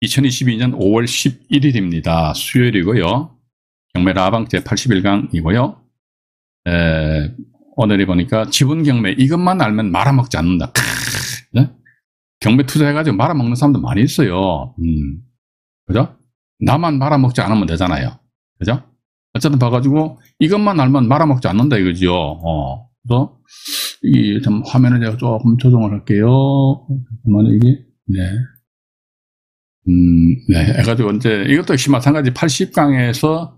(2022년 5월 11일입니다) 수요일이고요. 경매 라방 제81강이고요. 오늘이 보니까 지분 경매 이것만 알면 말아먹지 않는다. 네? 경매 투자해가지고 말아먹는 사람도 많이 있어요. 그죠? 나만 말아먹지 않으면 되잖아요. 그죠? 어쨌든 봐가지고 이것만 알면 말아먹지 않는다 이거죠. 그래서 이 좀 화면을 제가 조금 조정을 할게요. 잠깐만요, 이게. 네. 네. 해가지고 이제 이것도 역시 마찬가지 80강에서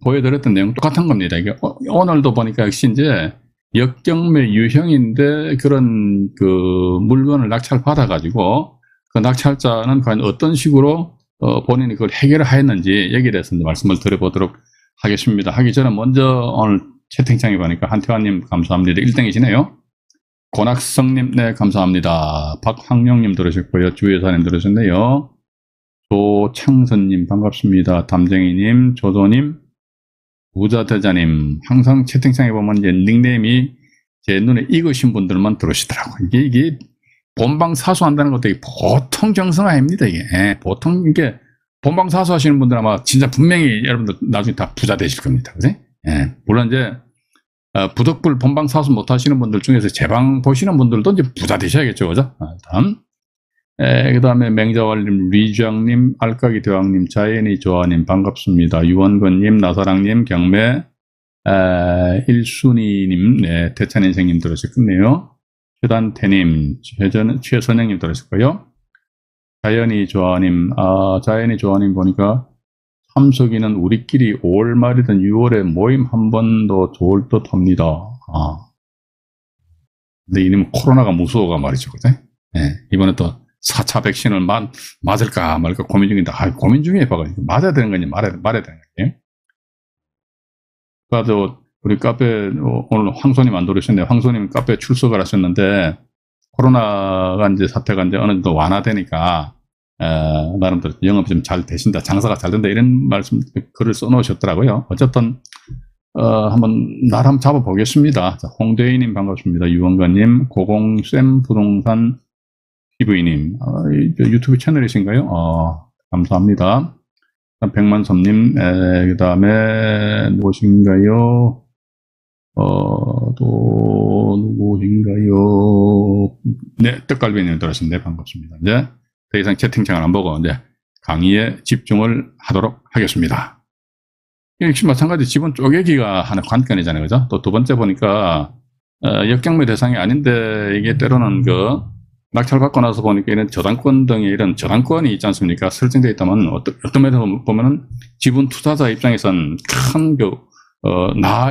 보여드렸던 내용 똑같은 겁니다. 이게 오늘도 보니까 역시 이제 역경매 유형인데 그런 그 물건을 낙찰 받아가지고 그 낙찰자는 과연 어떤 식으로 본인이 그걸 해결을 하였는지 여기에 대해서 이제 말씀을 드려보도록 하겠습니다. 하기 전에 먼저 오늘 채팅창에 보니까 한태환님 감사합니다. 1등이시네요. 고낙성님, 네, 감사합니다. 박황영님 들으셨고요. 주여사님 들으셨네요. 조창선님, 반갑습니다. 담쟁이님, 조도님, 부자대자님, 항상 채팅창에 보면 이제 닉네임이 제 눈에 익으신 분들만 들으시더라고요. 이게 본방사수한다는 것도 보통 정성 아닙니다, 이게. 보통 이게 본방사수 하시는 분들 아마 진짜 분명히 여러분들 나중에 다 부자 되실 겁니다. 그죠? 물론 이제 부덕불 본방사수 못 하시는 분들 중에서 제 방 보시는 분들도 이제 부자 되셔야겠죠. 그죠? 다음. 그 다음에 맹자왈님, 리주양님, 알까기 대왕님, 자연이 조아님, 반갑습니다. 유원건님, 나사랑님, 경매, 1순위님, 네, 대찬인생님 들으셨겠네요. 최단태님, 최선영님 들으셨고요. 자연이 조아님, 자연이 조아님 보니까 참석이는 우리끼리 5월 말이든 6월에 모임 한 번도 좋을 듯 합니다. 근데 이놈 코로나가 무서워가 말이죠. 그죠? 네, 이번에 또 4차 백신을 맞을까 말까 고민 중인데, 고민 중에 봐가지고 맞아야 되는 건지 말아야 되는 건지. 그래서 우리 카페 오늘 황소님 안 들으셨네요. 황소님 카페 출석을 하셨는데 코로나가 이제 사태가 이제 어느 정도 완화되니까 나름대로 영업이 좀 잘 되신다, 장사가 잘 된다 이런 말씀 글을 써놓으셨더라고요. 어쨌든 한번 날 한번 잡아보겠습니다. 자, 홍대희님 반갑습니다. 유원가님, 고공쌤 부동산 PV님, 유튜브 채널이신가요? 감사합니다. 백만섭님, 그 다음에 누구신가요? 또 누구신가요? 네, 떡갈비님 들어오셨는데 반갑습니다. 이제 더 이상 채팅창을 안 보고 이제 강의에 집중을 하도록 하겠습니다. 역시 마찬가지 지분 쪼개기가 하는 관건이잖아요. 그죠? 또 두 번째 보니까 역경매 대상이 아닌데 이게 때로는 그 낙찰받고 나서 보니까 이런 저당권 등의 이런 저당권이 있지 않습니까? 설정되어 있다면 어떤 면에서 보면은 지분 투자자 입장에선 큰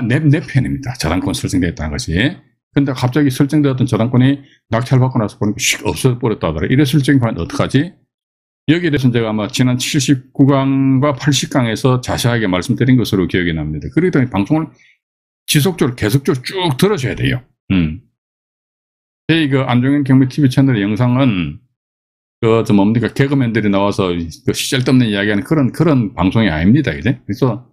내 편입니다. 저당권 설정되어 있다는 것이. 근데 갑자기 설정되었던 저당권이 낙찰받고 나서 보니까 휙 없어버렸다 하더라고요. 이랬을 적에 과연 어떡하지? 여기에 대해서는 제가 아마 지난 79강과 80강에서 자세하게 말씀드린 것으로 기억이 납니다. 그렇기 때문에 방송을 지속적으로 계속적으로 쭉 들으셔야 돼요. 저희 그 안종현 경매 TV 채널의 영상은 뭡니까 개그맨들이 나와서 그 시잘데없는 이야기하는 그런 방송이 아닙니다. 이제 그래서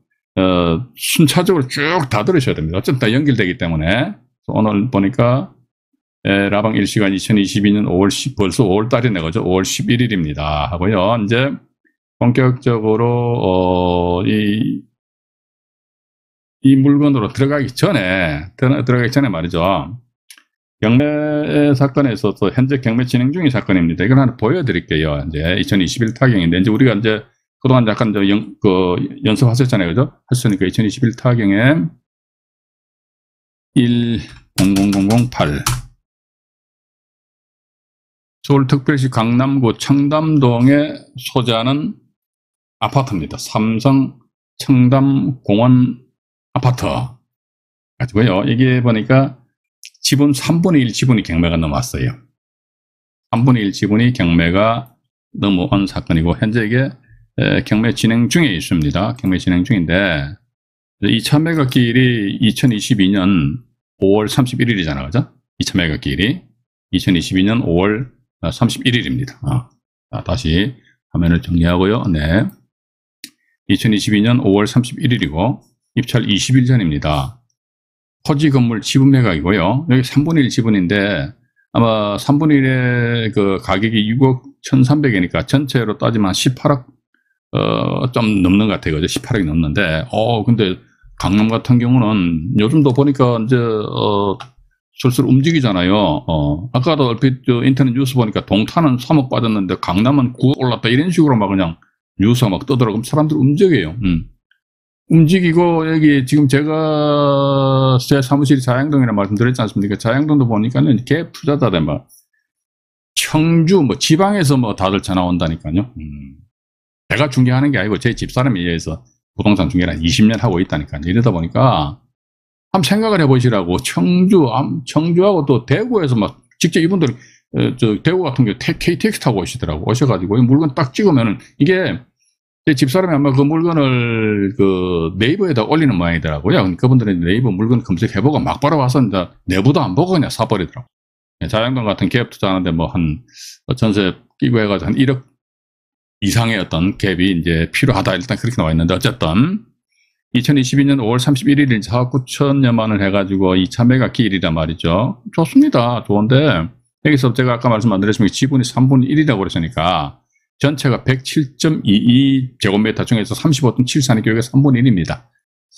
순차적으로 쭉 다 들으셔야 됩니다. 어쨌든 다 연결되기 때문에 오늘 보니까 라방 1시간 2022년 5월 10 벌써 5월 달이네 그죠? 5월 11일입니다 하고요. 이제 본격적으로 이 물건으로 들어가기 전에 말이죠. 경매 사건에 있어서 현재 경매 진행 중인 사건입니다. 이걸 하나 보여드릴게요. 이제 2021 타경인데, 이제 우리가 이제 그동안 약간 연습하셨잖아요. 그죠? 하셨으니까 2021 타경에 1000008 서울특별시 강남구 청담동에 소재하는 아파트입니다. 삼성 청담공원 아파트 가지고요. 이게 보니까 지분 3분의 1 지분이 경매가 넘어왔어요. 3분의 1 지분이 경매가 넘어온 사건이고, 현재 이게 경매 진행 중에 있습니다. 경매 진행 중인데, 2차 매각기일이 2022년 5월 31일이잖아요. 그죠? 2차 매각기일이 2022년 5월 31일입니다. 다시 화면을 정리하고요. 네. 2022년 5월 31일이고, 입찰 20일 전입니다. 토지 건물 지분 매각이고요. 여기 3분의 1 지분인데 아마 3분의 1의 그 가격이 6억 1,300이니까 전체로 따지면 한 18억 좀 넘는 것 같아요. 18억이 넘는데 근데 강남 같은 경우는 요즘도 보니까 이제 슬슬 움직이잖아요. 아까도 얼핏 인터넷 뉴스 보니까 동탄은 3억 빠졌는데 강남은 9억 올랐다 이런 식으로 막 그냥 뉴스가 막 뜨더라고요. 사람들 움직여요. 움직이고 여기 지금 제가 제 사무실이 자양동이라 말씀드렸지 않습니까? 자양동도 보니까는 갭 투자자들 막 청주 뭐 지방에서 뭐 다들 전화 온다니까요. 제가 중개하는 게 아니고 제 집사람에 의해서 부동산 중개를 한 20년 하고 있다니까요. 이러다 보니까 한번 생각을 해보시라고. 청주하고 또 대구에서 막 직접 이분들 대구 같은 경우 KTX 타고 오시더라고. 오셔가지고 물건 딱 찍으면은 이게 제 집사람이 아마 그 물건을 그 네이버에다 올리는 모양이더라고요. 그분들은 네이버 물건 검색해보고 막바로 와서 이제 내부도 안 보고 그냥 사버리더라고. 자양동 같은 기업 투자하는데 뭐 한 전세 끼고 해가지고 한 1억 이상의 어떤 갭이 이제 필요하다. 일단 그렇게 나와 있는데 어쨌든 2022년 5월 31일 4억 9천여만을 해가지고 2차 매각 기일이란 말이죠. 좋습니다. 좋은데 여기서 제가 아까 말씀 안 드렸습니까? 지분이 3분의 1이라고 그랬으니까 전체가 107.22제곱미터 중에서 35.74니까 여기가 3분의 1입니다.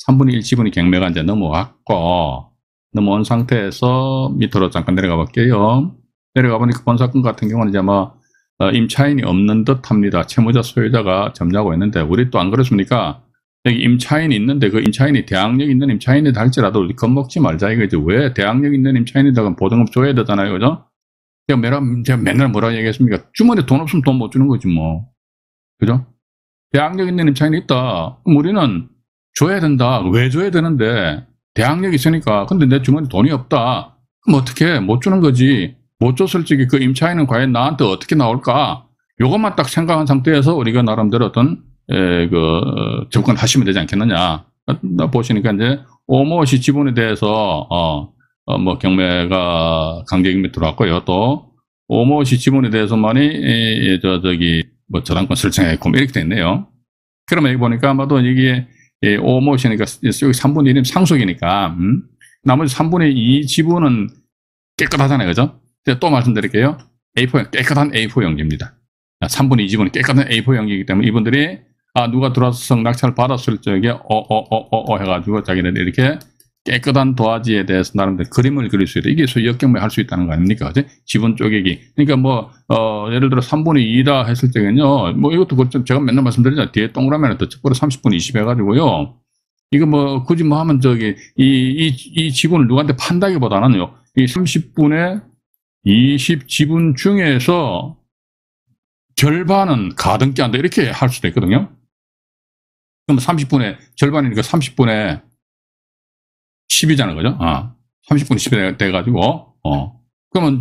3분의 1 지분이 경매가 이제 넘어왔고, 넘어온 상태에서 밑으로 잠깐 내려가 볼게요. 내려가 보니까 본 사건 같은 경우는 이제 아마 임차인이 없는 듯 합니다. 채무자 소유자가 점유하고 있는데, 우리 또 안 그렇습니까? 여기 임차인이 있는데 그 임차인이 대항력 있는 임차인이다 할지라도 우리 겁먹지 말자 이거죠. 왜 대항력 있는 임차인이다가 보증금 줘야 되잖아요. 그죠? 제가 맨날 뭐라고 얘기했습니까? 주머니에 돈 없으면 돈 못 주는 거지 뭐. 그죠? 대항력 있는 임차인이 있다. 그럼 우리는 줘야 된다. 왜 줘야 되는데? 대항력이 있으니까. 근데 내 주머니에 돈이 없다. 그럼 어떻게 못 주는 거지. 못 줬을 적에 그 임차인은 과연 나한테 어떻게 나올까? 요것만 딱 생각한 상태에서 우리가 나름대로 어떤 접근하시면 되지 않겠느냐. 보시니까 이제 오모시 지분에 대해서 뭐 경매가 강제경매 들어왔고요. 또 오모시 지분에 대해서만이 뭐 저당권 설정했고 이렇게 됐네요. 그러면 여기 보니까 아마도 이게 오모시니까 여기 3분의 1은 상속이니까 나머지 3분의 2 지분은 깨끗하잖아요. 그죠? 제가 또 말씀드릴게요. A4형, 깨끗한 A4용지입니다. 3분의 2 지분이 깨끗한 A4용지이기 때문에 이분들이 누가 들어와서 낙찰을 받았을 적에 해가지고 자기네들 이렇게 깨끗한 도화지에 대해서 나름대로 그림을 그릴 수 있다. 이게 소위 역경매 할 수 있다는 거 아닙니까? 그치? 지분 쪼개기. 그러니까 뭐, 예를 들어 3분의 2다 했을 때는요, 뭐 이것도 제가 맨날 말씀드리잖아요. 뒤에 동그라미는 더 척보로 30분의 20 해가지고요. 이거 뭐, 굳이 뭐 하면 이 지분을 누구한테 판다기보다는요, 이 30분의 20 지분 중에서 절반은 가등기 한다. 이렇게 할 수도 있거든요. 그럼 30분의, 절반이니까 30분의 10이잖아, 그죠? 30분의 10이 돼가지고, 그러면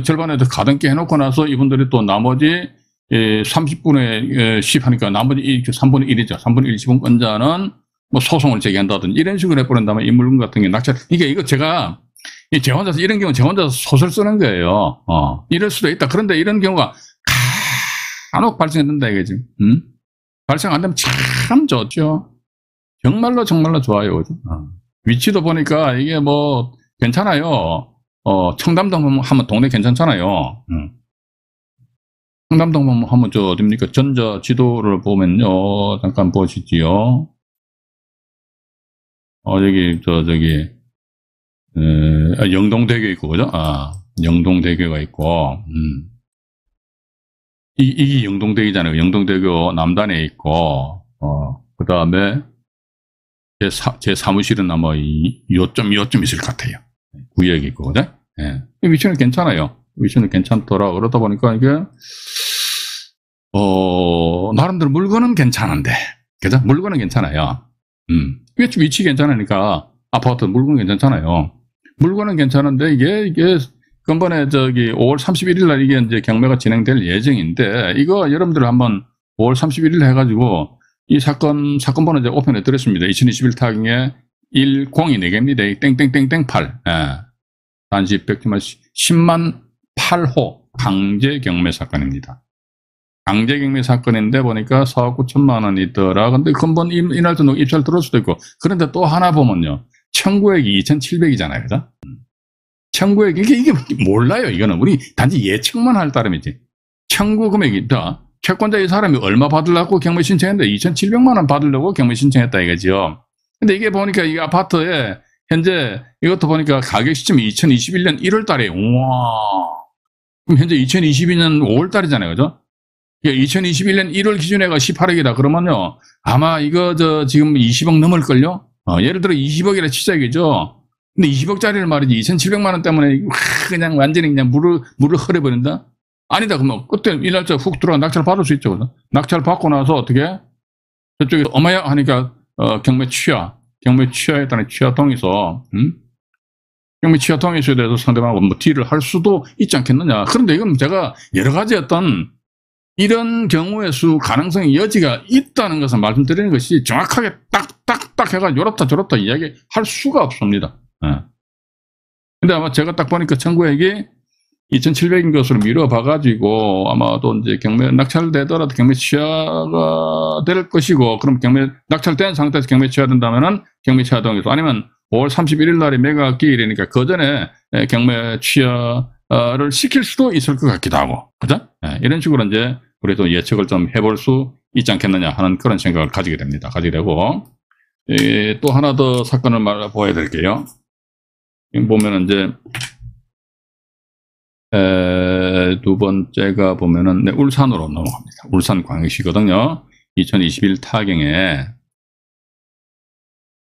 절반에 더 가등기 해놓고 나서 이분들이 또 나머지 30분의 10 하니까 나머지 3분의 1이죠. 3분의 1 지분권자는 뭐 소송을 제기한다든지 이런 식으로 해버린다면 이 물건 같은 게 낙찰, 이거 제가 제 혼자서 이런 경우 제 혼자서 소설 쓰는 거예요. 이럴 수도 있다. 그런데 이런 경우가 간혹 발생된다 이거지. 발생 안 되면 참 좋죠. 정말로 좋아요. 그죠? 위치도 보니까 이게 뭐 괜찮아요. 청담동 하면 동네 괜찮잖아요. 청담동 하면 어딥니까? 전자 지도를 보면요. 잠깐 보시지요. 여기 영동대교 있고, 그죠? 영동대교가 있고, 이게 영동대교잖아요. 영동대교 남단에 있고, 그 다음에, 제 사무실은 아마 요점 있을 것 같아요. 구역이 있고, 그죠? 예. 위치는 괜찮아요. 위치는 괜찮더라. 그러다 보니까 이게, 나름대로 물건은 괜찮은데, 그죠? 물건은 괜찮아요. 위치 괜찮으니까, 아파트 물건 괜찮잖아요. 물건은 괜찮은데 이게根本에 5월 31일 날 이게 이제 경매가 진행될 예정인데 이거 여러분들 한번 5월 31일 해가지고 이 사건 번호 이제 오픈해 드렸습니다. 2021 타경에 1024개입니다. 땡땡땡땡 8. 단지 10만 8호 강제 경매 사건입니다. 강제경매 사건인데 보니까 4억 9천만 원이더라. 근데 근본 이날 전 입찰 들어올 수도 있고. 그런데 또 하나 보면요. 청구액이 2,700이잖아요. 그죠? 청구액, 이게 몰라요. 이거는. 우리 단지 예측만 할 따름이지. 청구 금액이, 채권자 이 사람이 얼마 받으려고 경매 신청했는데 2,700만 원 받으려고 경매 신청했다 이거지요. 근데 이게 보니까 이 아파트에 현재 이것도 보니까 가격 시점이 2021년 1월 달에, 우와. 그럼 현재 2022년 5월 달이잖아요. 그죠? 2021년 1월 기준에가 18억이다. 그러면요. 아마 이거 지금 20억 넘을걸요? 예를 들어 20억이라 시작이죠. 근데 20억짜리를 말이지 2,700만 원 때문에 그냥 완전히 그냥 물을 흐려버린다? 아니다. 그러면 그때 이 날짜 훅 들어가 낙찰 받을 수 있죠. 그죠? 낙찰 받고 나서 어떻게? 저쪽에 어마야 하니까 경매 취하에 따른 취하 동의서, 경매 취하 동의서에 대해서 상대방하고 뭐 딜을 할 수도 있지 않겠느냐. 그런데 이건 제가 여러 가지 어떤 이런 경우의 수 가능성의 여지가 있다는 것을 말씀드리는 것이 정확하게 딱 해가 요렇다 저렇다 이야기할 수가 없습니다. 근데 아마 제가 딱 보니까 청구액이 2,700인 것으로 미뤄봐가지고 아마도 이제 경매 낙찰되더라도 경매 취하가 될 것이고, 그럼 경매 낙찰된 상태에서 경매 취하된다면은 경매 취하 동의서, 아니면 5월 31일 날이 매각 기일이니까 그 전에 경매 취하를 시킬 수도 있을 것 같기도 하고, 그죠? 이런 식으로 이제 우리도 예측을 좀 해볼 수 있지 않겠느냐 하는 그런 생각을 가지게 됩니다. 가지게 되고, 또 하나 더 사건을 보여드릴게요. 보면은 이제 두 번째가 보면은 울산으로 넘어갑니다. 울산광역시거든요. 2021 타경에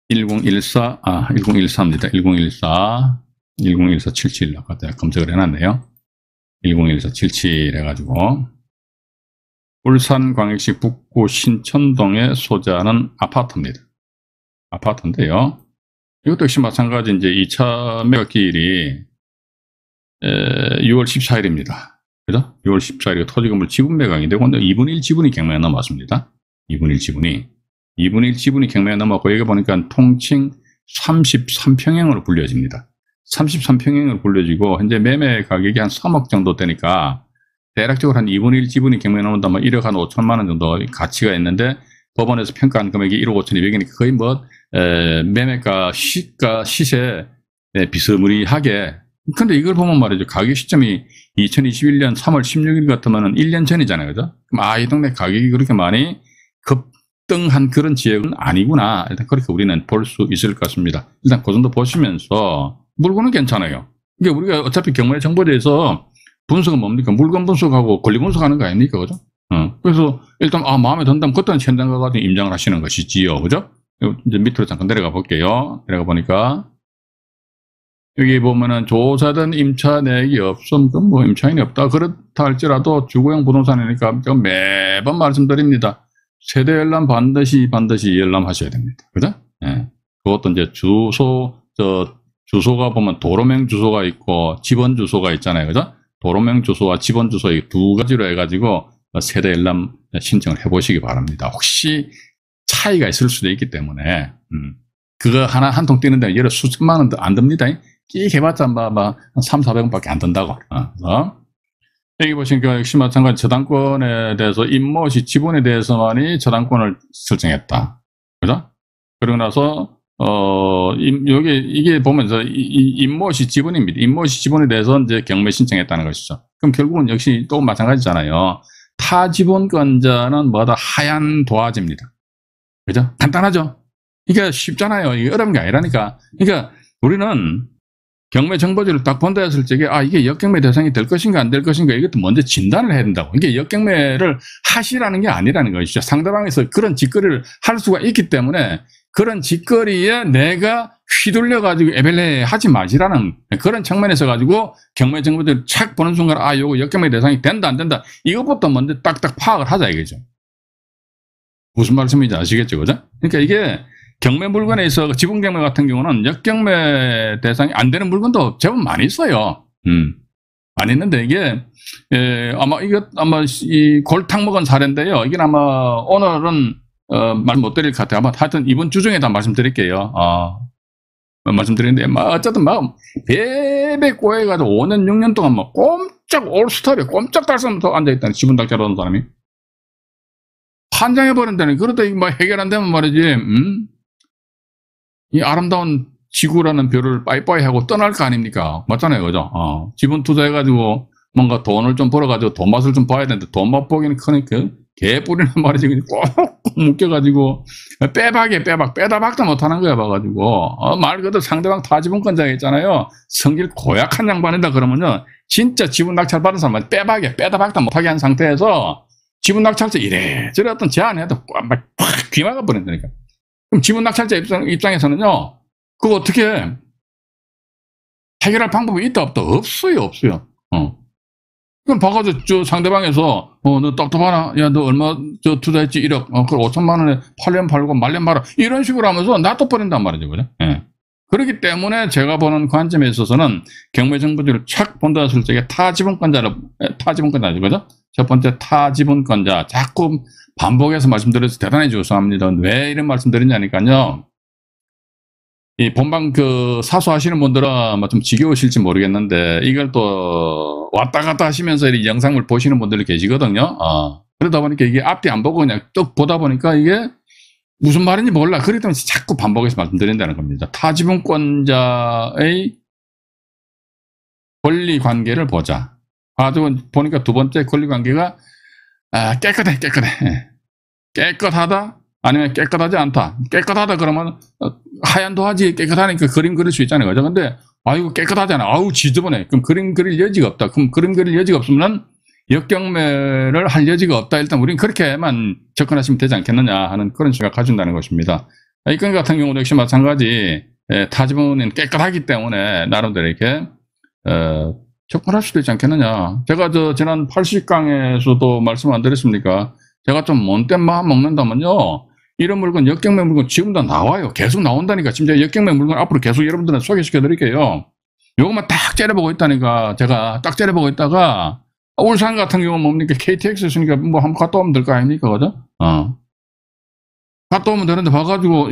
1014입니다. 101477 아까 검색을 해놨네요. 101477 해가지고 울산광역시 북구 신천동에 소재하는 아파트입니다. 아파트인데요. 이것도 역시 마찬가지 이제 2차 매각기일이 6월 14일입니다. 그죠? 6월 14일 토지건물 지분 매각이 되고 2분의 1 지분이 경매에 넘어왔습니다. 2분의 1 지분이 경매에 넘어왔고, 여기 보니까 통칭 33평형으로 불려집니다. 33평형으로 불려지고 현재 매매 가격이 한 3억 정도 되니까 대략적으로 한 2분의 1 지분이 경매에 넘어온다면 1억 한 5천만 원 정도 가치가 있는데, 법원에서 평가한 금액이 1억 5,200이니까 거의 매매가 시세 비스무리하게. 근데 이걸 보면 말이죠. 가격 시점이 2021년 3월 16일 같으면 1년 전이잖아요. 그죠? 그럼 이 동네 가격이 그렇게 많이 급등한 그런 지역은 아니구나. 일단 그렇게 우리는 볼 수 있을 것 같습니다. 일단 그 정도 보시면서 물건은 괜찮아요. 이게 우리가 어차피 경매 정보대에서 분석은 뭡니까? 물건 분석하고 권리 분석하는 거 아닙니까? 그죠? 그래서 일단 마음에 든다면 그때는 현장 가서 임장을 하시는 것이지요. 그죠? 이제 밑으로 잠깐 내려가 볼게요. 내려가 보니까 여기 보면은 조사된 임차 내역이 없음, 뭐 임차인이 없다. 그렇다 할지라도 주거용 부동산이니까 제가 매번 말씀드립니다. 세대 열람 반드시 열람하셔야 됩니다. 그죠? 예. 그것도 이제 주소가 보면 도로명 주소가 있고 집원 주소가 있잖아요. 그죠? 도로명 주소와 집원 주소 이 두 가지로 해가지고 세대 열람 신청을 해보시기 바랍니다. 혹시 차이가 있을 수도 있기 때문에, 그거 하나 한 통 뛰는데 예를 수천만 원도 안 듭니다. 끼익 해봤자 300~400원 밖에 안 든다고. 여기 보시니까 역시 마찬가지 저당권에 대해서 임모시 지분에 대해서만이 저당권을 설정했다. 그죠? 그러고 나서, 이게 보면서 임모시 지분입니다. 임모시 지분에 대해서 이제 경매 신청했다는 것이죠. 그럼 결국은 역시 또 마찬가지잖아요. 타 지분권자는 하얀 도화지입니다. 그죠? 간단하죠? 이게 쉽잖아요. 이게 어려운 게 아니라니까. 그러니까 우리는 경매 정보지를 딱 본다 했을 적에 이게 역경매 대상이 될 것인가 안 될 것인가 이것도 먼저 진단을 해야 된다고. 이게 역경매를 하시라는 게 아니라는 것이죠. 상대방에서 그런 짓거리를 할 수가 있기 때문에 그런 짓거리에 내가 휘둘려가지고 에벨레 하지 마시라는 그런 측면에서 가지고 경매 정보지를 착 보는 순간 요거 역경매 대상이 된다 안 된다 이것부터 먼저 딱딱 파악을 하자 이거죠. 무슨 말씀인지 아시겠죠? 그죠? 그러니까 이게 경매 물건에 있어 지분 경매 같은 경우는 역경매 대상이 안 되는 물건도 제법 많이 있어요. 많이 있는데 이게 아마 이 골탕 먹은 사례인데요. 이게 아마 오늘은 말 못 드릴 것 같아요. 아마 하여튼 이번 주 중에 다 말씀드릴게요. 말씀드리는데 어쨌든 베베 꼬여가지고 5년 6년 동안 꼼짝 올스톱에 꼼짝달싹하면서 앉아있다는 지분 낙찰하는 사람이 환장해버린다니. 그러다 이거 뭐 해결 안 되면 말이지, 이 아름다운 지구라는 별을 빠이빠이 하고 떠날 거 아닙니까? 맞잖아요, 그죠? 지분 투자해가지고 뭔가 돈을 좀 벌어가지고 돈 맛을 좀 봐야 되는데 돈 맛보기는 크니까 개뿌리는 말이지. 꼭 묶여가지고 빼다 박다 못하는 거야 봐가지고 말 그대로 상대방 타지분권자 있잖아요. 성질 고약한 양반이다 그러면요 진짜 지분 낙찰 받은 사람은 빼다 박다 못하게 한 상태에서 지분 낙찰자 이래저래 어떤 제안해도 막 귀 막아버린다니까. 그럼 지분 낙찰자 입장에서는요 그거 어떻게 해결할 방법이 있다 없다? 없어요. 그럼 봐가지고 저 상대방에서 너 똑똑하나? 야 너 얼마 저 투자했지? 1억. 그걸 5천만 원에 팔면 팔고 말면 말아. 이런 식으로 하면서 놔둬버린단 말이죠. 그죠? 예. 그렇기 때문에 제가 보는 관점에 있어서는 경매정보지를 착 본다 했을 적에 타지분권자죠. 그죠? 첫 번째 타지분권자. 자꾸 반복해서 말씀드려서 대단히 죄송합니다. 왜 이런 말씀 드리냐니까요. 이 본방 사수하시는 분들은 아마 좀 지겨우실지 모르겠는데 이걸 또 왔다 갔다 하시면서 이 영상을 보시는 분들이 계시거든요. 그러다 보니까 이게 앞뒤 안 보고 그냥 쭉 보다 보니까 이게 무슨 말인지 몰라. 그렇기 때문에 자꾸 반복해서 말씀드린다는 겁니다. 타지분권자의 권리관계를 보자. 보니까 두 번째 권리관계가 깨끗해. 깨끗하다? 아니면 깨끗하지 않다. 깨끗하다 그러면 하얀 도화지 깨끗하니까 그림 그릴 수 있잖아요. 그죠? 근데 아이고 깨끗하잖아. 아우 지저분해. 그럼 그림 그릴 여지가 없다. 그럼 그림 그릴 여지가 없으면 역경매를 할 여지가 없다. 일단 우리는 그렇게만 접근하시면 되지 않겠느냐 하는 그런 생각 가진다는 것입니다. 이 건 같은 경우도 역시 마찬가지 타지분은 깨끗하기 때문에 나름대로 이렇게 접근할 수도 있지 않겠느냐. 제가 지난 80강에서도 말씀 안 드렸습니까? 제가 좀 못된 마음 먹는다면요. 이런 물건, 역경매 물건 지금도 나와요. 계속 나온다니까. 진짜 역경매 물건 앞으로 계속 여러분들한테 소개시켜 드릴게요. 요것만 딱 째려보고 있다니까. 제가 딱 째려보고 있다가 울산 같은 경우는 뭡니까? KTX 있으니까 뭐 한번 갔다 오면 될 거 아닙니까? 그죠? 갔다 오면 되는데 봐가지고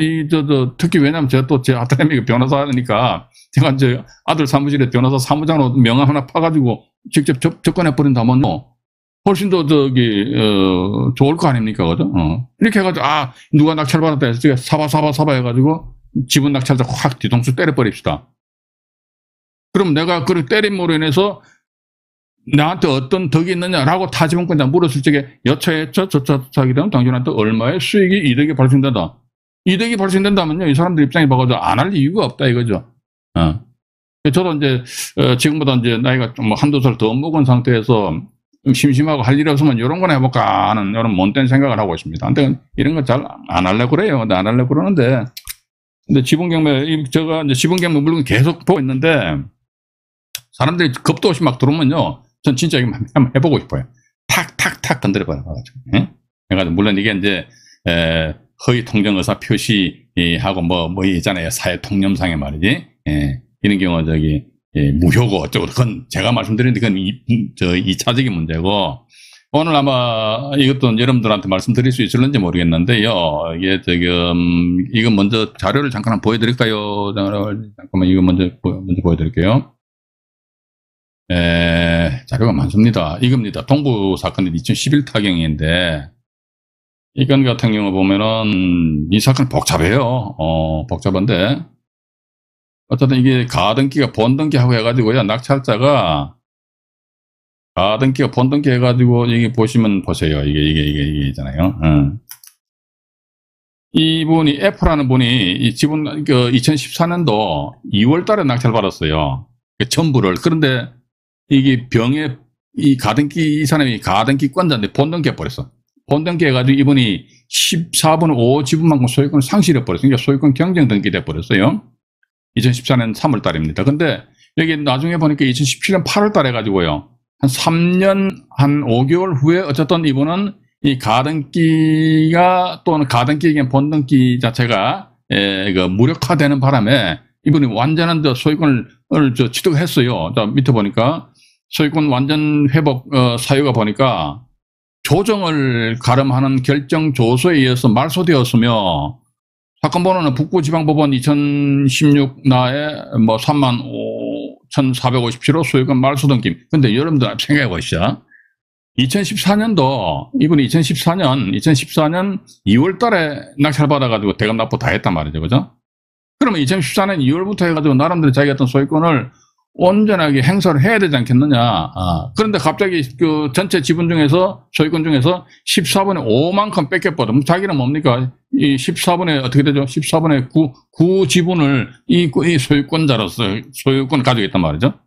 특히 왜냐면 제가 또 제 아들내미가 변호사니까 제가 이제 아들 사무실에 변호사 사무장으로 명함 하나 파가지고 직접 접근해 버린다면요. 훨씬 더 좋을 거 아닙니까? 그죠? 이렇게 해가지고 누가 낙찰받았다 해서 사바 해가지고 지분 낙찰자 확 뒤통수 때려버립시다. 그럼 내가 그걸 때림으로 인해서 나한테 어떤 덕이 있느냐라고 타지분권자 물었을 적에 여차여차 저차하게 되면 당신한테 얼마의 이득이 발생된다. 이득이 발생된다면요. 이 사람들 입장에 봐가지고 안 할 이유가 없다 이거죠. 저도 이제 지금보다 이제 나이가 좀 한두 살 더 먹은 상태에서 좀 심심하고 할 일이 없으면 이런 거나 해볼까 하는 이런 못된 생각을 하고 있습니다. 근데 이런 거 잘 안 하려고 그래요. 근데 안 하려고 그러는데, 근데 제가 이제 지분경매 물건 계속 보고 있는데, 사람들이 겁도 없이 막 들어오면요, 전 진짜 이거 한번 해보고 싶어요. 탁 건드려봐요. 그래가지고, 물론 이게 이제, 허위 통정 의사 표시하고 뭐 있잖아요. 사회 통념상의 말이지. 이런 경우 무효고 어쩌고 그건 제가 말씀드리는데 그건 2차적인 문제고 오늘 아마 이것도 여러분들한테 말씀드릴 수 있을는지 모르겠는데요. 이게 이거 먼저 자료를 잠깐 한번 보여드릴까요? 잠깐만 이거 먼저 보여드릴게요. 자료가 많습니다. 이겁니다. 동부 사건이 2011 타경인데 이 건 같은 경우 보면은 이 사건 복잡해요. 복잡한데 어쨌든 이게 가등기가 본등기하고 해가지고요. 낙찰자가 가등기가 본등기 해가지고 여기 보시면 보세요. 이게 있잖아요. 이분이 F라는 분이 이 지분 2014년도 2월 달에 낙찰 받았어요. 전부를. 그런데 이게 이 가등기 이 사람이 가등기권자인데 본등기 해버렸어. 본등기 해가지고 이분이 14분 5 지분만큼 소유권 상실해 버렸어요. 그러니까 소유권 경쟁 등기 돼 버렸어요. 2014년 3월 달입니다. 근데 여기 나중에 보니까 2017년 8월 달에 가지고요. 한 3년, 한 5개월 후에 어쨌든 이분은 이 가등기가 또는 가등기에겐 본등기 자체가 무력화되는 바람에 이분이 완전한 소유권을 취득했어요. 밑에 보니까 소유권 완전 회복 사유가 보니까 조정을 가름하는 결정 조서에 의해서 말소되었으며 사건 번호는 북부지방법원 2016 나에 35,457호 소유권 말소 등기. 근데 여러분들 생각해 보시죠. 2014년도, 이분이 2014년 2월 달에 낙찰받아가지고 대금 납부 다 했단 말이죠. 그죠? 그러면 2014년 2월부터 해가지고 나름대로 자기 어떤 소유권을 온전하게 행사를 해야 되지 않겠느냐. 그런데 갑자기 그 전체 지분 중에서, 소유권 중에서 14분의 5만큼 뺏겼거든. 자기는 뭡니까? 이 14분의, 어떻게 되죠? 14분의 9 지분을 이 소유권자로서 소유권을 가지고 있단 말이죠.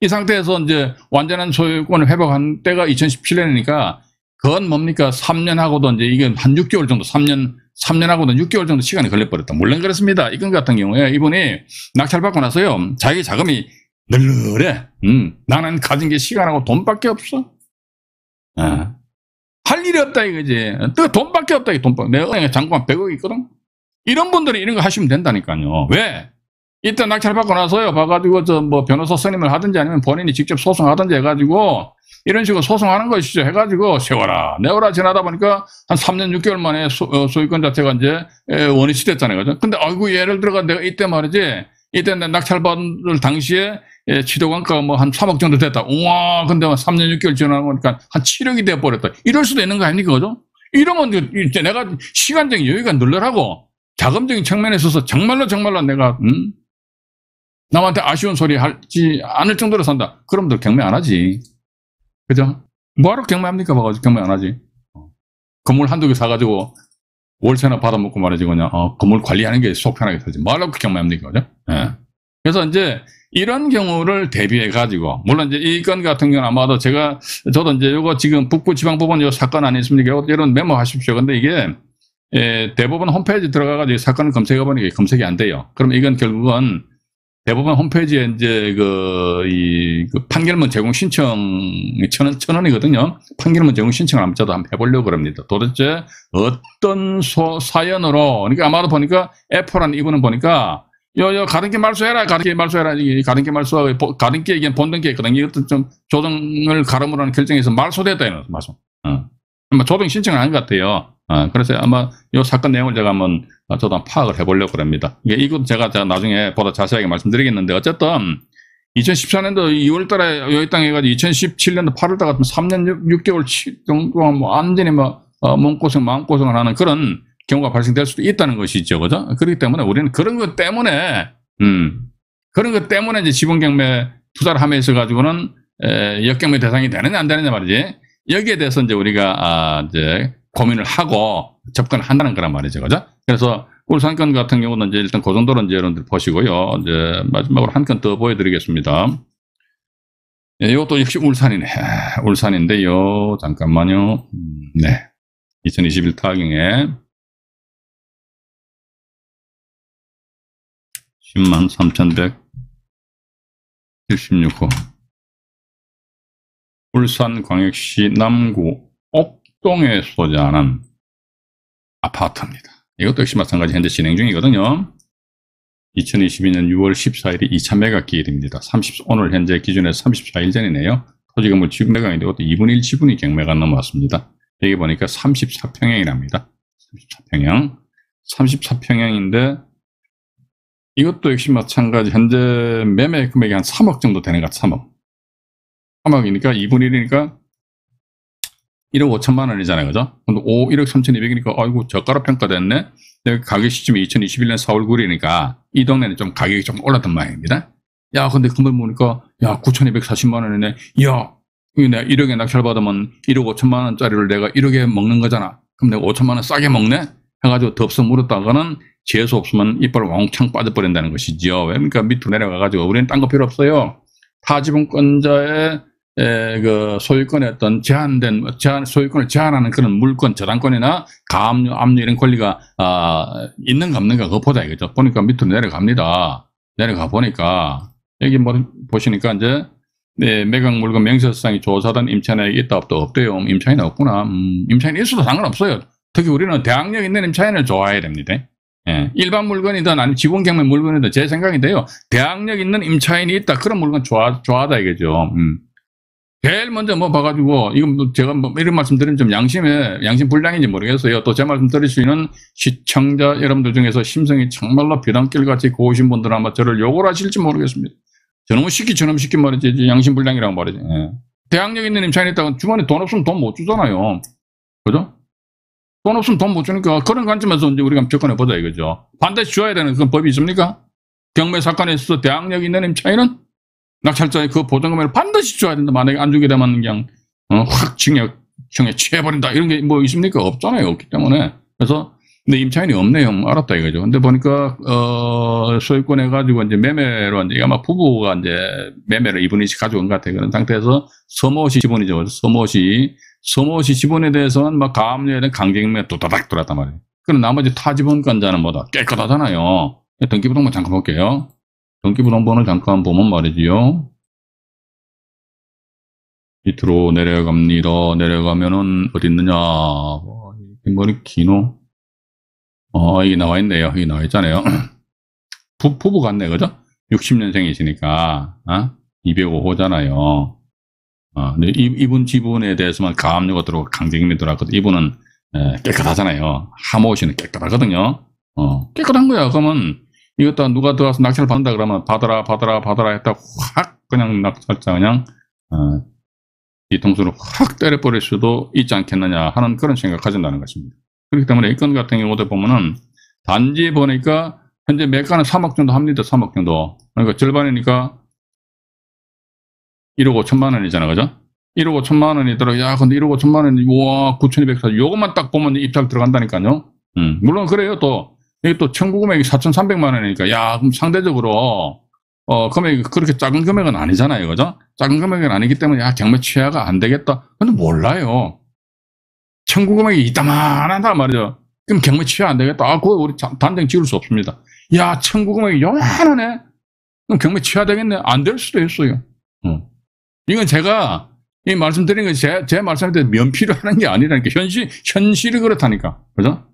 이 상태에서 이제 완전한 소유권을 회복한 때가 2017년이니까, 그건 뭡니까? 3년하고도 이제 이게 한 6개월 정도, 3년하고도 6개월 정도 시간이 걸려버렸다. 물론 그렇습니다. 이건 같은 경우에 이분이 낙찰받고 나서요, 자기 자금이 널널해. 나는 가진 게 시간하고 돈밖에 없어. 할 일이 없다 이거지. 또 돈밖에 없다. 내가 은행에 잔고한 100억 있거든. 이런 분들이 이런 거 하시면 된다니까요. 왜? 이때 낙찰받고 나서요, 봐가지고 뭐 변호사 선임을 하든지 아니면 본인이 직접 소송하든지 해가지고 이런 식으로 소송하는 것이죠. 해가지고 세워라 내워라 지나다 보니까 한 3년 6개월 만에 소유권 자체가 이제 원위치 됐잖아요. 그죠? 근데 아이고, 예를 들어가 내가 이때 말이지, 이때 내 낙찰받을 당시에 취득원가가 뭐 한 3억 정도 됐다. 우와, 근데 3년 6개월 지나니까 한 7억이 돼버렸다. 이럴 수도 있는 거 아닙니까? 그죠? 이러면 이제 내가 시간적인 여유가 널널하고 자금적인 측면에 있어서 정말로 내가, 남한테 아쉬운 소리 하지 않을 정도로 산다. 그럼들 경매 안 하지. 그죠? 뭐하러 경매합니까? 봐가지고 경매 안 하지. 건물 한두 개 사가지고 월세나 받아먹고 말이지, 그냥, 건물 관리하는 게 속 편하게 살지. 뭐하러 경매합니까? 그죠? 예. 그래서 이제 이런 경우를 대비해가지고, 물론 이제 이 건 같은 경우는 아마도 저도 이제 요거 지금 북부지방법원 요 사건 아니었습니까? 이런 메모 하십시오. 근데 이게, 대법원 홈페이지 들어가가지고 사건을 검색해보니까 검색이 안 돼요. 그럼 이건 결국은 대법원 홈페이지에 이제 그 판결문 제공 신청이 1,000원이거든요. 판결문 제공 신청을 한번 저도 한번 해보려고 그럽니다. 도대체 어떤 사연으로, 그러니까 아마도 보니까 F라는 이분은 보니까 가등기 말소해라, 가등기 말소해라, 가등기 말소하고, 가등기에 이게 본등기에 있거든요. 이것도 좀 조정을 가름으로 결정해서 말소됐다, 이런 말소. 아마 조정 신청을 한 것 같아요. 그래서 아마 이 사건 내용을 제가 한번 저도 한번 파악을 해보려고 합니다. 이것도 제가 나중에 보다 자세하게 말씀드리겠는데, 어쨌든 2014년도 2월 달에 여기 땅 해가지고 2017년도 8월 달 같으면 3년 6개월 정도만 완전히 마음고생을 하는 그런 경우가 발생될 수도 있다는 것이죠. 그죠? 그렇기 때문에 우리는 그런 것 때문에 이제 지분경매 투자를 하면서 가지고는 역경매 대상이 되느냐 안 되느냐 말이지. 여기에 대해서 이제 우리가 이제 고민을 하고 접근을 한다는 거란 말이죠. 그죠? 그래서 울산건 같은 경우는 이제 일단 그 정도로 이제 여러분들 보시고요. 이제 마지막으로 한 건 더 보여드리겠습니다. 이것도 역시 울산이네. 울산인데요. 잠깐만요. 네. 2021 타경에 103,176호. 울산광역시 남구 옥동에 소재하는 아파트입니다. 이것도 역시 마찬가지 현재 진행 중이거든요. 2022년 6월 14일이 2차 매각 기일입니다. 오늘 현재 기준에서 34일 전이네요. 토지건물 지분 매각인데 이것도 2분의 1 지분이 경매가 넘어왔습니다. 여기 보니까 34평형이랍니다. 34평형. 34평형인데 이것도 역시 마찬가지 현재 매매 금액이 한 3억 정도 되는 것 같아요. 3억이니까 2분의 1이니까 1억 5천만 원이잖아요. 그죠? 근데 1억 3,200이니까 아이고 저가로 평가됐네. 가격 시점이 2021년 4월 9일이니까 이 동네는 좀 가격이 좀 올랐단 말입니다. 야, 근데 금방 보니까 야 9,240만 원이네. 야, 내가 1억에 낙찰받으면 1억 5천만 원짜리를 내가 1억에 먹는 거잖아. 그럼 내가 5천만 원 싸게 먹네? 해가지고 덥석 물었다가는 재수 없으면 이빨 왕창 빠져버린다는 것이죠. 왜니까 밑으로 내려가가지고 우리는 딴 거 필요 없어요. 타지분권자의 그 소유권에 어떤 소유권을 제한하는 그런 물권, 저당권이나 가압류, 압류 이런 권리가 있는가 없는가 그거 보자 이거죠. 보니까 밑으로 내려갑니다. 내려가 보니까 여기 뭐 보시니까 이제 매각 물건 명세서상이 조사단 임차인에게 있다 없다 없대요. 임차인은 없구나. 임차인이 있어도 상관없어요. 특히 우리는 대항력 있는 임차인을 좋아해야 됩니다. 예, 일반 물건이든 아니면 지분경매 물건이든 제 생각인데요. 대항력 있는 임차인이 있다. 그런 물건 좋아하다 이거죠. 제일 먼저 뭐 봐가지고, 이건 제가 뭐 이런 말씀 드리면 좀 양심 불량인지 모르겠어요. 또 제 말씀 드릴 수 있는 시청자 여러분들 중에서 심성이 정말로 비단길같이 고우신 분들은 아마 저를 욕을 하실지 모르겠습니다. 저놈 시키 말이지. 양심 불량이라고 말이지. 예. 대항력 있는 임차인이 있다가 주머니 돈 없으면 돈 못 주잖아요. 그죠? 돈 없으면 돈 못 주니까 그런 관점에서 이제 우리가 접근해 보자 이거죠. 반드시 줘야 되는 그런 법이 있습니까? 경매 사건에 있어서 대항력 있는 임차인은 낙찰자의 그 보증금을 반드시 줘야 된다. 만약에 안 주게 되면 그냥 확 징역형에 취해버린다. 이런 게 뭐 있습니까? 없잖아요. 없기 때문에. 그래서 근데 임차인이 없네요. 알았다 이거죠. 근데 보니까 소유권 해가지고 이제 매매로 이제 아마 부부가 이제 매매를 이분이 가져온 것 같아요. 그런 상태에서 서모시 지분이죠. 서모시 지분에 대해서는 막 가압류에 대한 강제경매가 또다닥 들어왔단 말이에요. 그럼 나머지 타 지분권자는 뭐다 깨끗하잖아요. 등기부등본 잠깐 볼게요. 등기부등본을 잠깐 보면 말이지요. 밑으로 내려갑니다. 내려가면은 어디 있느냐? 머리 기노. 여기 나와 있네요. 여기 나와 있잖아요. 부부 같네, 그죠? 60년생이시니까, 205호잖아요. 근데 이분 지분에 대해서만 가압류가 들어오고 강제경매 들어왔거든요. 이분은 깨끗하잖아요. 하모씨는 깨끗하거든요. 깨끗한 거야. 그러면 이것도 누가 들어와서 낙찰을 받는다 그러면 받아라 했다 확 그냥 낙찰자 그냥 뒤통수로 확 때려버릴 수도 있지 않겠느냐 하는 그런 생각 가진다는 것입니다. 그렇기 때문에 이 건 같은 경우도 보면은 단지 보니까 현재 매가는 3억 정도 합니다. 3억 정도. 그러니까 절반이니까 1억 5천만 원이잖아. 그죠? 1억 5천만 원이더라. 야, 근데 1억 5천만 원이, 와, 9,240. 요것만 딱 보면 입찰 들어간다니까요. 물론 그래요. 또, 여기 또 청구 금액이 4,300만 원이니까, 야, 그럼 상대적으로, 금액이 그렇게 작은 금액은 아니잖아요. 그죠? 작은 금액은 아니기 때문에, 야, 경매 취하가 안 되겠다. 근데 몰라요. 청구 금액이 이따만하다 말이죠. 그럼 경매 취하 안 되겠다. 그거 우리 단정 지을 수 없습니다. 야, 청구 금액이 요만하네? 그럼 경매 취하 되겠네? 안 될 수도 있어요. 이건 제가 이 말씀드린 건 제 말씀한테 면피를 하는 게 아니라니까. 현실이 그렇다니까. 그죠?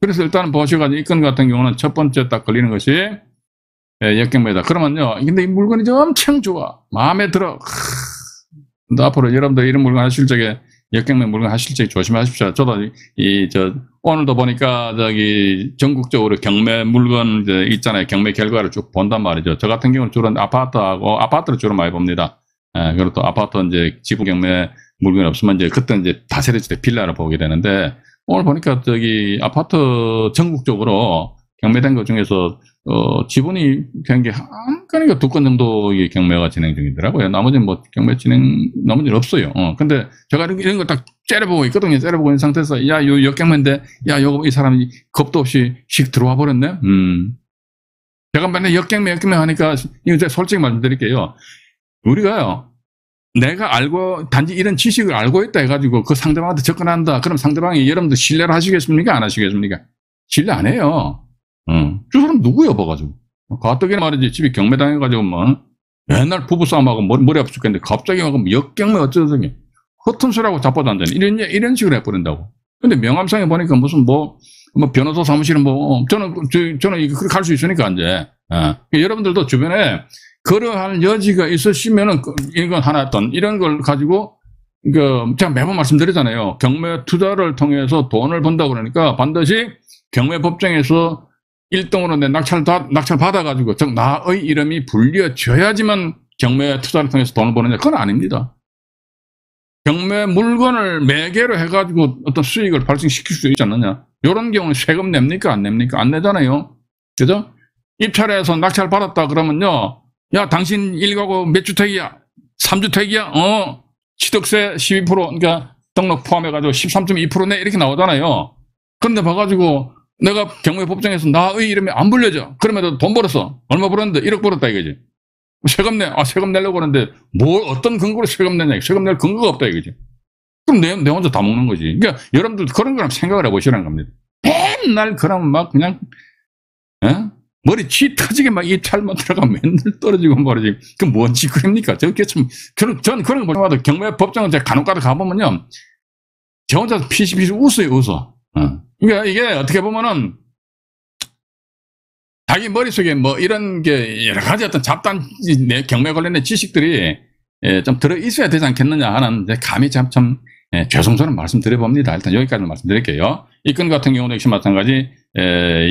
그래서 일단은 보셔가지고 이 건 같은 경우는 첫 번째 딱 걸리는 것이 역경매다. 그러면요. 근데 이 물건이 엄청 좋아. 마음에 들어. 근데 앞으로 여러분들 이런 물건 하실 적에 역경매 물건 하실 적에 조심하십시오. 저도 오늘도 보니까 전국적으로 경매 물건 있잖아요. 경매 결과를 쭉 본단 말이죠. 저 같은 경우는 주로 아파트를 주로 많이 봅니다. 그리고 또 아파트 지부 경매 물건이 없으면 그때 다세대주택 때 빌라를 보게 되는데, 오늘 보니까 아파트 전국적으로 경매된 것 중에서 지분이 굉장히 한 건인가 2건 정도 경매가 진행 중이더라고요. 나머지는 뭐 경매 나머지는 없어요. 근데 제가 이런 걸 딱 째려보고 있거든요. 째려보고 있는 상태에서, 야, 요 역경매인데, 야, 이 사람이 겁도 없이 씩 들어와 버렸네? 제가 맨날 역경매 하니까, 이거 제가 솔직히 말씀드릴게요. 우리가요, 내가 단지 이런 지식을 알고 있다 해가지고 그 상대방한테 접근한다. 그럼 상대방이 여러분들 신뢰를 하시겠습니까? 안 하시겠습니까? 신뢰 안 해요. 저 사람 누구야, 봐가지고. 가뜩이나 말이지, 집이 경매당해가지고 뭐, 맨날 부부싸움하고 머리 아프 죽겠는데, 갑자기 막 역경매 어쩌더니, 허튼 소리하고 자빠져 앉아니. 이런 식으로 해버린다고. 근데 명함상에 보니까 무슨 변호사 사무실은 저는 그렇게 갈 수 있으니까, 이제. 여러분들도 주변에 그러한 여지가 있으시면은, 이건 하나였던, 이런 걸 가지고, 제가 매번 말씀드리잖아요. 경매 투자를 통해서 돈을 번다고 그러니까 반드시 경매법정에서 1등으로 내 낙찰 받아가지고, 즉, 나의 이름이 불려져야지만 경매 투자를 통해서 돈을 버느냐. 그건 아닙니다. 경매 물건을 매개로 해가지고 어떤 수익을 발생시킬 수 있지 않느냐. 이런 경우는 세금 냅니까? 안 냅니까? 안 내잖아요. 그죠? 입찰해서 낙찰 받았다 그러면요. 야, 당신 1가구 몇 주택이야? 3주택이야? 취득세 12%, 그러니까 등록 포함해가지고 13.2% 내 이렇게 나오잖아요. 그런데 봐가지고 내가 경매법정에서 나의 이름이 안 불려져. 그러면 돈 벌었어. 얼마 벌었는데? 1억 벌었다 이거지. 세금 내. 세금 내려고 그러는데 어떤 근거로 세금 내냐. 세금 낼 근거가 없다 이거지. 그럼 내 혼자 다 먹는 거지. 그러니까 여러분들 그런 거랑 생각을 해보시라는 겁니다. 맨날 그러면 막 그냥 머리 쥐 터지게 막 입찰만 들어가면 맨날 떨어지고 말이지. 그 뭔 짓거리입니까? 저는 그런 거 보면 경매법정은 제가 간혹가다 가보면요. 저 혼자 피시피시 웃어요. 그러니까 이게 어떻게 보면은 자기 머릿속에 이런 게 여러 가지 어떤 잡다한 경매 관련된 지식들이 좀 들어있어야 되지 않겠느냐 하는 감히 참 죄송스러운 말씀 드려봅니다. 일단 여기까지 말씀드릴게요. 이 건 같은 경우도 역시 마찬가지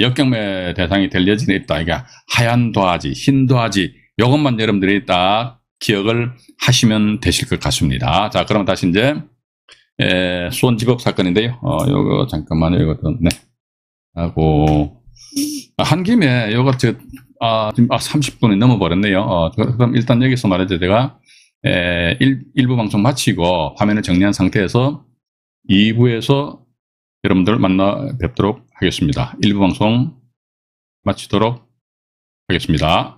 역경매 대상이 될 여지는 있다. 그러니까 하얀 도화지, 흰 도화지, 요것만 여러분들이 딱 기억을 하시면 되실 것 같습니다. 자, 그럼 다시 이제 수원지법 사건인데요. 요거 잠깐만요. 이것도 네. 하고 한 김에 요거 지금 30분이 넘어버렸네요. 그럼 일단 여기서 말이죠. 제가 1부 방송 마치고 화면을 정리한 상태에서 2부에서 여러분들 만나 뵙도록 하겠습니다. 1부 방송 마치도록 하겠습니다.